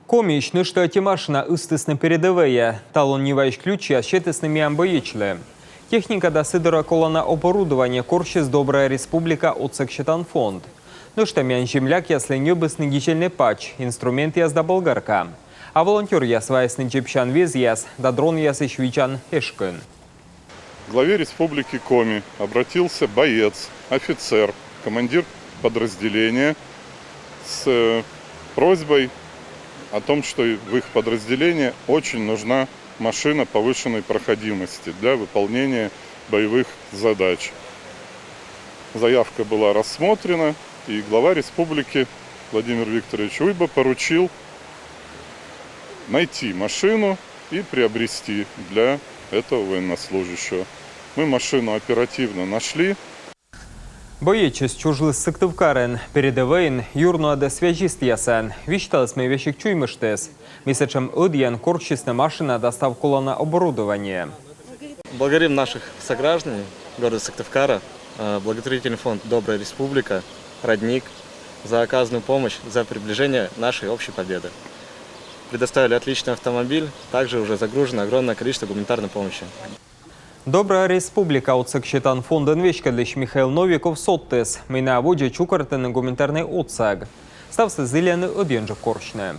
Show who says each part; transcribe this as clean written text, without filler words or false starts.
Speaker 1: Комічно, що ті машина устисне передовые, талон не ваешь ключи, а щетисными амбоечли. Техника до сидора колона оборудования корщис Добрая Республика отсек фонд. Ну что мян земляк, если не обысный дичельный патч, инструмент язда болгарка. А волонтер яс ваясный чепчан вез яс, да дрон яс ищвичан эшкин.
Speaker 2: К главе республики Коми обратился боец, офицер, командир подразделения с просьбой о том, что в их подразделении очень нужна машина повышенной проходимости для выполнения боевых задач. Заявка была рассмотрена, и глава республики Владимир Викторович Уйба поручил найти машину и приобрести для этого военнослужащего. Мы машину оперативно нашли.
Speaker 1: Боєчість чужли з сективкарен, передовейн, юрно де свяжіст ясен. Вішталес ми вещик чуймиштес. Місячем одіян корчисна машина достав колона оборудования.
Speaker 3: Благодарим наших сограждан города Сыктывкара, благотворительный фонд «Добрая Республика», «Родник» за оказанную помощь, за приближение нашей общей победы. Предоставили отличный автомобиль, также уже загружено огромное количество гуманитарной помощи.
Speaker 1: Добра Республика отсек фонден вещкадлищ Михаил Новиков соттес. Ми на воді чукартен гуманітарний отсек. Стався зелений один же корчне.